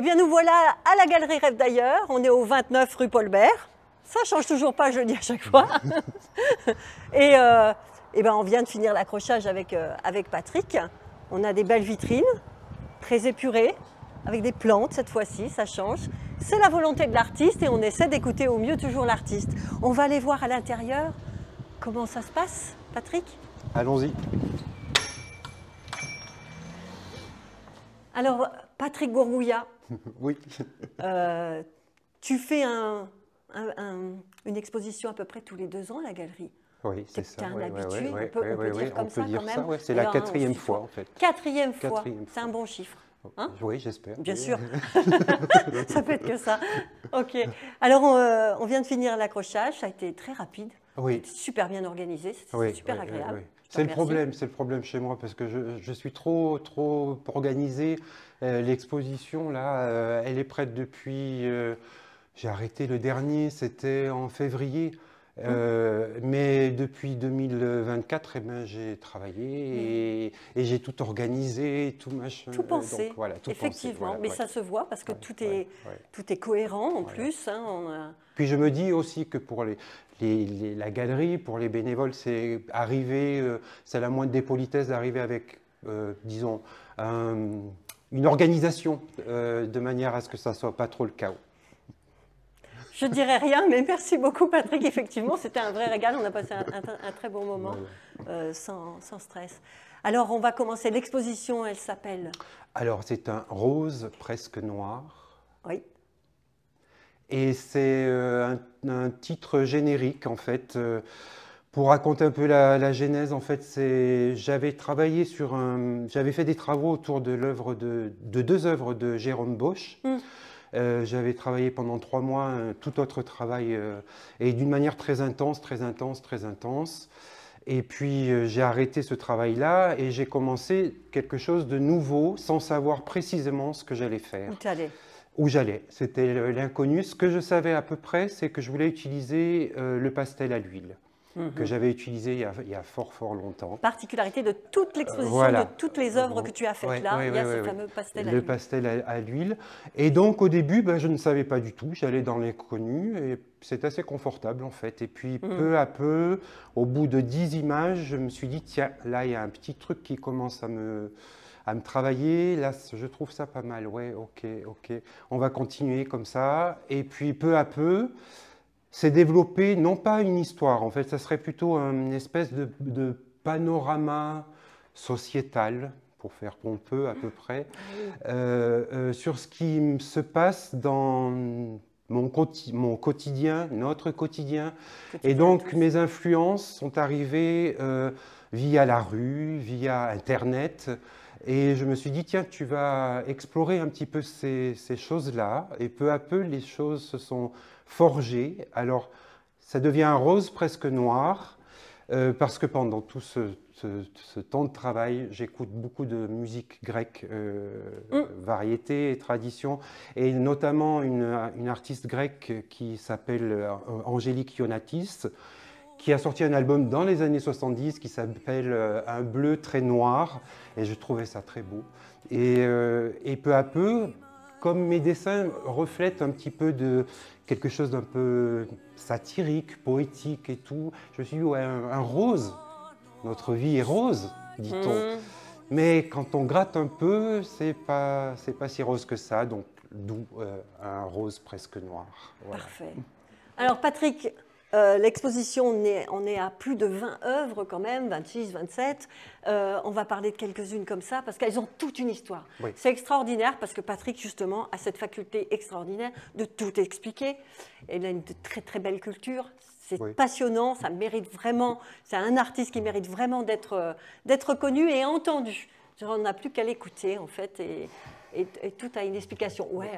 Eh bien, nous voilà à la Galerie Rêve d'ailleurs. On est au 29 rue Paul Bert. Ça ne change toujours pas, je le dis à chaque fois. Et ben, on vient de finir l'accrochage avec Patrick. On a des belles vitrines, très épurées, avec des plantes cette fois-ci, ça change. C'est la volonté de l'artiste et on essaie d'écouter au mieux toujours l'artiste. On va aller voir à l'intérieur comment ça se passe, Patrick? Allons-y. Alors, Patrick Gourgouillat, Oui. tu fais une exposition à peu près tous les 2 ans à la galerie. Oui, c'est ça. Tu es un Ouais, habitué, ouais, on peut ouais, dire comme on ça peut dire quand ça, même. ouais. C'est la Alors, 4e fois en fait. 4e fois, 4e c'est un bon chiffre. Hein? Oui, j'espère. Bien oui. sûr, ça peut être que ça. Ok. Alors, on vient de finir l'accrochage, ça a été très rapide, Oui. super bien organisé, c'était Oui, super oui, agréable. oui, oui. Je te C'est remercie. le problème chez moi parce que je suis trop organisé. L'exposition là, elle est prête depuis. J'ai arrêté le dernier, c'était en février. Mais depuis 2024, eh ben, j'ai travaillé et j'ai tout organisé, tout machin. Tout Donc pensé, voilà, tout pensé. effectivement, Voilà, mais ouais, ça se voit parce que ouais, tout ouais, est, ouais. tout est cohérent en Voilà. plus. Hein, Puis je me dis aussi que pour la galerie, pour les bénévoles, c'est arriver, c'est la moindre des politesses d'arriver avec, disons, une organisation de manière à ce que ça ne soit pas trop le chaos. Je dirais rien, mais merci beaucoup Patrick. Effectivement, c'était un vrai régal. On a passé un très bon moment sans stress. Alors, on va commencer. L'exposition, elle s'appelle? Alors, c'est un rose presque noir. Oui. Et c'est un titre générique, en fait. Pour raconter un peu la genèse, en fait, j'avais travaillé j'avais fait des travaux autour de l'œuvre de 2 œuvres de Jérôme Bosch. J'avais travaillé pendant 3 mois un tout autre travail et d'une manière très intense, très intense, très intense. Et puis j'ai arrêté ce travail-là et j'ai commencé quelque chose de nouveau sans savoir précisément ce que j'allais faire. Où tu allais? Où j'allais. C'était l'inconnu. Ce que je savais à peu près, c'est que je voulais utiliser le pastel à l'huile, que j'avais utilisé il y a fort longtemps. Particularité de toute l'exposition, Voilà. de toutes les œuvres que tu as faites là, il y a ce fameux pastel à Le l'huile. pastel à l'huile. Et donc au début, ben, je ne savais pas du tout. J'allais dans l'inconnu et c'est assez confortable en fait. Et puis peu à peu, au bout de 10 images, je me suis dit, tiens, là il y a un petit truc qui commence à me travailler. Là, je trouve ça pas mal. Ouais, ok. On va continuer comme ça. Et puis peu à peu, c'est développé, non pas une histoire, en fait, ça serait plutôt une espèce de panorama sociétal, pour faire pompeux à peu près, sur ce qui se passe dans mon quotidien, notre quotidien. Et donc mes influences sont arrivées via la rue, via Internet. Et je me suis dit, tiens, tu vas explorer un petit peu ces choses-là. Et peu à peu, les choses se sont forgées. Alors, ça devient un rose presque noir, parce que pendant tout ce temps de travail, j'écoute beaucoup de musique grecque, variété et tradition, et notamment une artiste grecque qui s'appelle Angélique Ionatis, qui a sorti un album dans les années 70 qui s'appelle Un bleu très noir, et je trouvais ça très beau. Et peu à peu, comme mes dessins reflètent un petit peu de quelque chose d'un peu satirique, poétique et tout, je me suis dit, ouais, un rose, notre vie est rose, dit-on. Mais quand on gratte un peu, c'est pas si rose que ça, donc d'où un rose presque noir. Voilà. Parfait. Alors Patrick, l'exposition, on est à plus de 20 œuvres quand même, 26, 27. On va parler de quelques-unes comme ça parce qu'elles ont toute une histoire. Oui. C'est extraordinaire parce que Patrick, justement, a cette faculté extraordinaire de tout expliquer. Il a une très belle culture. C'est passionnant, ça mérite vraiment, c'est un artiste qui mérite vraiment d'être connu et entendu. On n'a plus qu'à l'écouter en fait et tout a une explication. Ouais,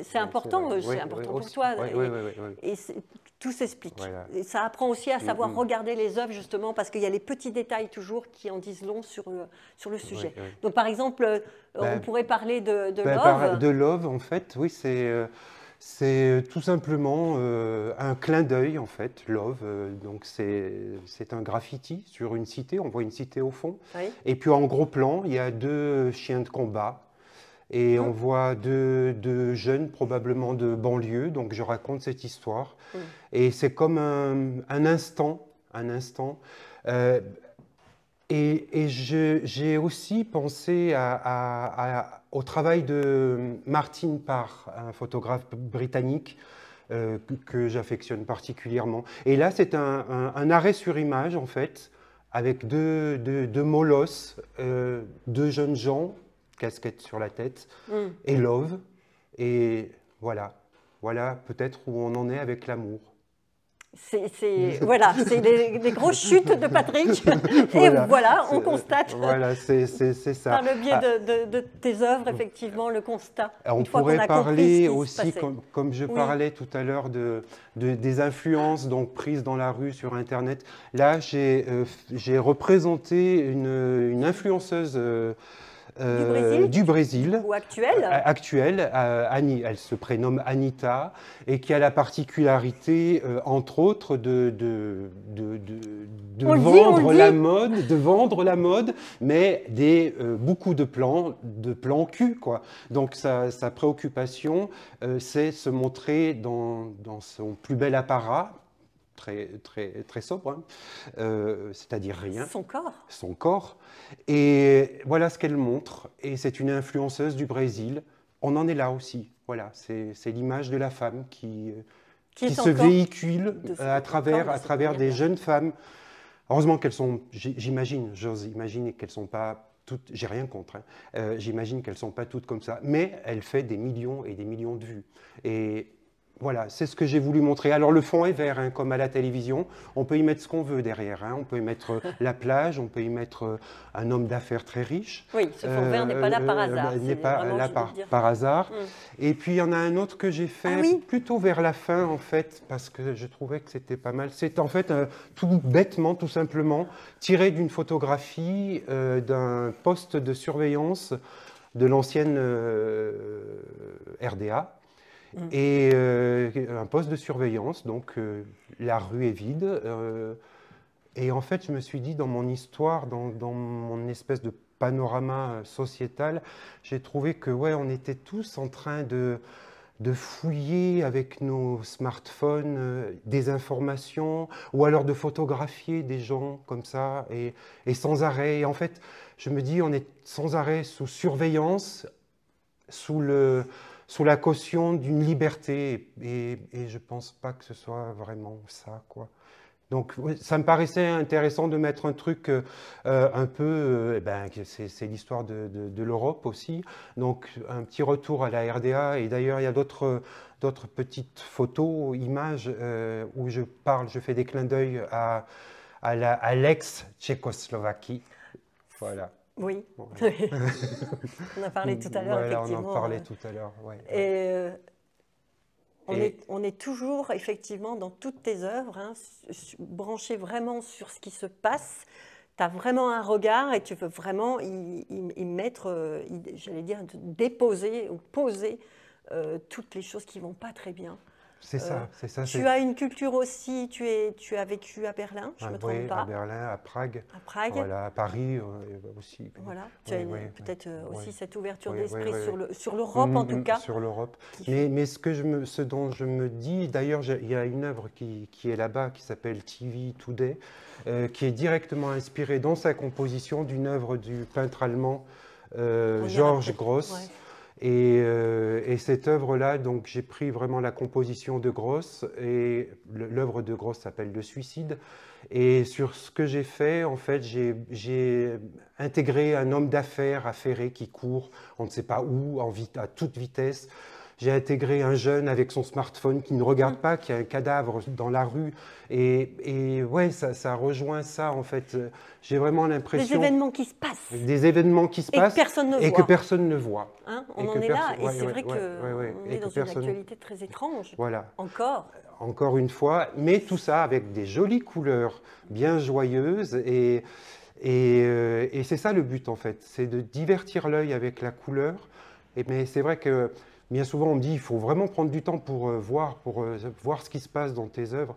c'est important, c'est important pour toi. Et tout s'explique. Voilà. Et ça apprend aussi à savoir regarder les œuvres justement parce qu'il y a les petits détails toujours qui en disent long sur le sujet. Donc par exemple, on pourrait parler de Love. De Love, en fait, oui, c'est tout simplement un clin d'œil, en fait, Love. Donc c'est un graffiti sur une cité, on voit une cité au fond. Oui. Et puis en gros plan, il y a 2 chiens de combat. Et on voit deux jeunes, probablement de banlieue, donc je raconte cette histoire. Et c'est comme un instant. Et j'ai aussi pensé au travail de Martin Parr, un photographe britannique que j'affectionne particulièrement. Et là, c'est un arrêt sur image, en fait, avec deux molosses, deux jeunes gens, casquette sur la tête, et Love. Et voilà peut-être où on en est avec l'amour. Voilà, c'est les grosses chutes de Patrick. Et voilà, on constate, voilà, c'est ça. Par le biais de tes œuvres, effectivement, le constat. On pourrait parler aussi, comme je parlais tout à l'heure, des influences donc, prises dans la rue sur Internet. Là, j'ai représenté une influenceuse du Brésil. Ou actuelle. Actuelle, elle se prénomme Anita, et qui a la particularité, entre autres, de vendre la mode, mais beaucoup de plans cul, quoi. Donc sa préoccupation, c'est se montrer dans son plus bel apparat, très sobre, c'est-à-dire rien. Son corps. Et voilà ce qu'elle montre. Et c'est une influenceuse du Brésil. On en est là aussi. Voilà, c'est l'image de la femme qui se véhicule à travers des jeunes femmes. Heureusement qu'elles sont, j'ose imaginer qu'elles ne sont pas toutes, j'ai rien contre, j'imagine qu'elles ne sont pas toutes comme ça, mais elle fait des millions et des millions de vues. Et voilà, c'est ce que j'ai voulu montrer. Alors le fond est vert, hein, comme à la télévision. On peut y mettre ce qu'on veut derrière. Hein. On peut y mettre la plage, on peut y mettre un homme d'affaires très riche. Oui, ce fond vert n'est pas là par hasard. N'est pas là par hasard. Et puis il y en a un autre que j'ai fait plutôt vers la fin, en fait, parce que je trouvais que c'était pas mal. C'est en fait tout bêtement, tout simplement, tiré d'une photographie d'un poste de surveillance de l'ancienne RDA. Et un poste de surveillance, donc la rue est vide. Et en fait, je me suis dit, dans mon histoire, dans mon espèce de panorama sociétal, j'ai trouvé que, ouais, on était tous en train de fouiller avec nos smartphones des informations, ou alors de photographier des gens comme ça, et sans arrêt. Et en fait, je me dis, on est sans arrêt sous surveillance, sous la caution d'une liberté, et je ne pense pas que ce soit vraiment ça, quoi. Donc ça me paraissait intéressant de mettre un truc un peu, c'est l'histoire de l'Europe aussi, donc un petit retour à la RDA, et d'ailleurs il y a d'autres petites photos, images, où je fais des clins d'œil à l'ex-Tchécoslovaquie, voilà. Oui, voilà. On a parlé tout à l'heure, effectivement. On en parlait tout à l'heure, ouais. On est toujours, effectivement, dans toutes tes œuvres, hein, branché vraiment sur ce qui se passe. Tu as vraiment un regard et tu veux vraiment y mettre, j'allais dire, déposer ou poser toutes les choses qui ne vont pas très bien. C'est ça, c'est ça. Tu as une culture aussi, tu as vécu à Berlin, je ne me trompe pas. À Berlin, à Prague. À Prague. Voilà, à Paris aussi. Voilà, tu as peut-être aussi cette ouverture d'esprit sur l'Europe en tout cas. Sur l'Europe. Mais ce dont je me dis, d'ailleurs, il y a une œuvre qui est là-bas, qui s'appelle TV Today, qui est directement inspirée dans sa composition d'une œuvre du peintre allemand George Gross. Ouais. Et cette œuvre-là, donc j'ai pris vraiment la composition de Gross, et l'œuvre de Gross s'appelle Le Suicide. Et sur ce que j'ai fait, en fait, j'ai intégré un homme d'affaires affairé qui court, on ne sait pas où, à toute vitesse. J'ai intégré un jeune avec son smartphone qui ne regarde pas, qui a un cadavre dans la rue. Et ouais, ça rejoint ça, en fait. J'ai vraiment l'impression... Des événements qui se passent. Des événements qui se passent et que personne ne voit. Hein, on en est là, et c'est vrai qu'on est dans une actualité très étrange. Voilà. Encore une fois, mais tout ça avec des jolies couleurs bien joyeuses. Et c'est ça le but, en fait. C'est de divertir l'œil avec la couleur. Mais c'est vrai que... Bien souvent, on me dit qu'il faut vraiment prendre du temps pour voir ce qui se passe dans tes œuvres,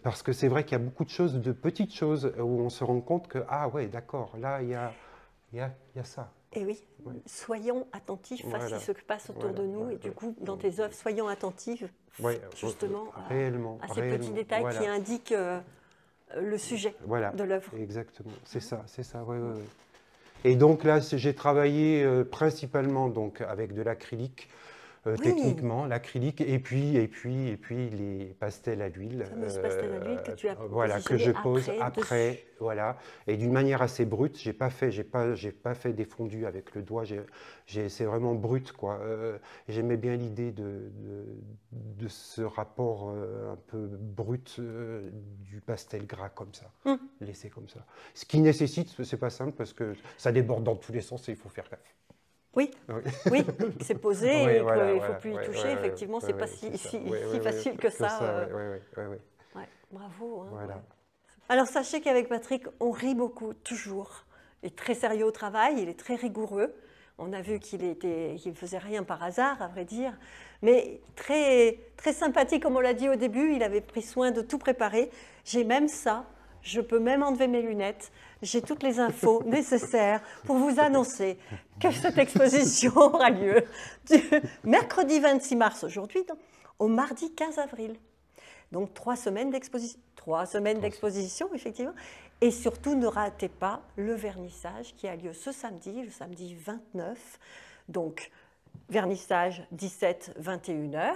parce que c'est vrai qu'il y a beaucoup de petites choses, où on se rend compte que, ah ouais, d'accord, là, il y a ça. Et oui, soyons attentifs à ce qui se passe autour de nous. Et du coup, dans tes œuvres, soyons attentifs justement à ces petits détails qui indiquent le sujet de l'œuvre. Exactement, c'est ça, ouais. Et donc là, j'ai travaillé principalement donc, avec de l'acrylique, techniquement, l'acrylique, et puis les pastels à l'huile. Pastels à l'huile que tu as que je pose après, voilà, et d'une manière assez brute. J'ai pas fait des fondus avec le doigt. C'est vraiment brut, quoi. J'aimais bien l'idée de ce rapport un peu brut du pastel gras comme ça, laissé comme ça. Ce qui nécessite, c'est pas simple parce que ça déborde dans tous les sens et il faut faire gaffe. Oui, c'est posé, il ne faut plus y toucher. Effectivement, c'est pas si facile que ça. Bravo. Alors, sachez qu'avec Patrick, on rit beaucoup, toujours. Il est très sérieux au travail, il est très rigoureux. On a vu qu'il ne faisait rien par hasard, à vrai dire. Mais très, très sympathique, comme on l'a dit au début. Il avait pris soin de tout préparer. J'ai même ça. Je peux même enlever mes lunettes. J'ai toutes les infos nécessaires pour vous annoncer que cette exposition aura lieu du mercredi 26 mars aujourd'hui au mardi 15 avril. Donc 3 semaines d'exposition. 3 semaines d'exposition, effectivement. Et surtout, ne ratez pas le vernissage qui a lieu ce samedi, le samedi 29. Donc, vernissage 17-21h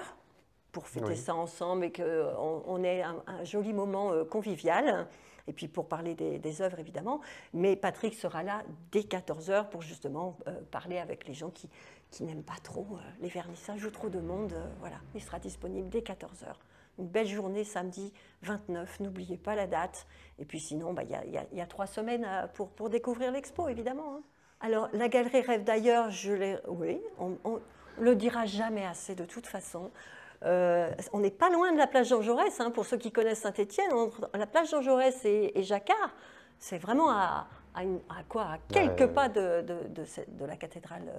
pour fêter ça ensemble et qu'on ait un joli moment convivial. Et puis pour parler des œuvres, évidemment. Mais Patrick sera là dès 14h pour justement parler avec les gens qui n'aiment pas trop les vernissages ou trop de monde. Voilà, il sera disponible dès 14h. Une belle journée samedi 29, n'oubliez pas la date. Et puis sinon, il y a 3 semaines pour découvrir l'expo, évidemment. Alors, la Galerie Rêve d'ailleurs, on ne le dira jamais assez de toute façon. On n'est pas loin de la plage Jean Jaurès, pour ceux qui connaissent Saint-Étienne. La plage Jean Jaurès et Jacquard, c'est vraiment à quelques pas de la cathédrale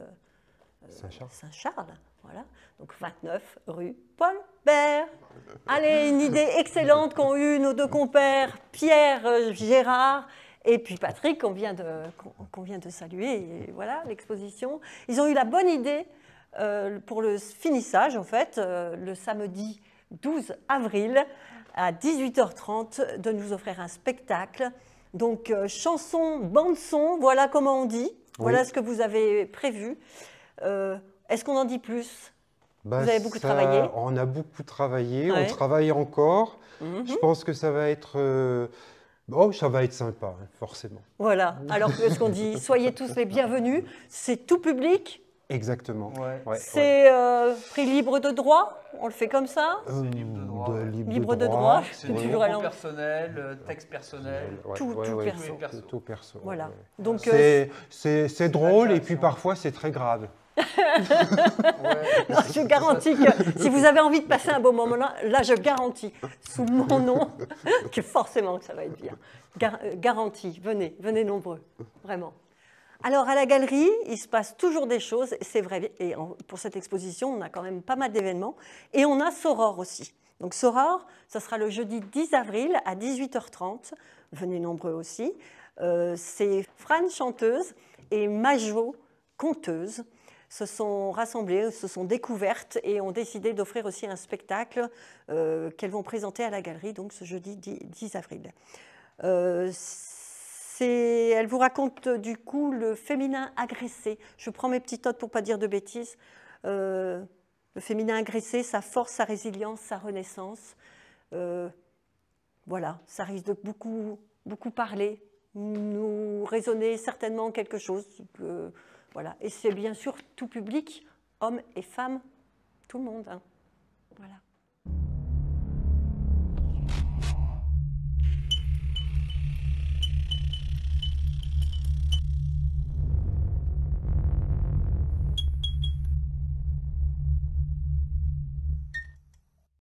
Saint-Charles. Voilà. Donc 29 rue Paul Bert. Allez, une idée excellente qu'ont eu nos 2 compères, Pierre Gérard et puis Patrick, qu'on vient de saluer. Et voilà, l'exposition. Ils ont eu la bonne idée pour le finissage, en fait, le samedi 12 avril à 18h30, de nous offrir un spectacle. Donc, chanson, bande-son, voilà comment on dit. Voilà ce que vous avez prévu. Est-ce qu'on en dit plus? Vous avez beaucoup travaillé? On a beaucoup travaillé, on travaille encore. Je pense que ça va être... ça va être sympa, forcément. Voilà, alors ce qu'on dit, soyez tous les bienvenus, c'est tout public. Exactement. C'est prix libre de droit, on le fait comme ça? Libre de droit. C'est toujours personnel, texte personnel. Tout perso. Voilà. Donc c'est drôle et puis parfois c'est très grave. Non, je garantis que si vous avez envie de passer un bon moment là, je garantis sous mon nom que forcément que ça va être bien. Garantie, venez nombreux, vraiment. Alors à la galerie, il se passe toujours des choses, c'est vrai, et pour cette exposition, on a quand même pas mal d'événements, et on a Soror aussi. Donc Soror, ça sera le jeudi 10 avril à 18h30, venez nombreux aussi. C'est Fran, chanteuse, et Majo, conteuse, se sont rassemblées, se sont découvertes et ont décidé d'offrir aussi un spectacle qu'elles vont présenter à la galerie, donc ce jeudi 10 avril. Elle vous raconte du coup le féminin agressé. Je prends mes petites notes pour ne pas dire de bêtises. Le féminin agressé, sa force, sa résilience, sa renaissance. Voilà, ça risque de beaucoup parler, nous raisonner certainement quelque chose. Voilà. Et c'est bien sûr tout public, hommes et femmes, tout le monde. Voilà.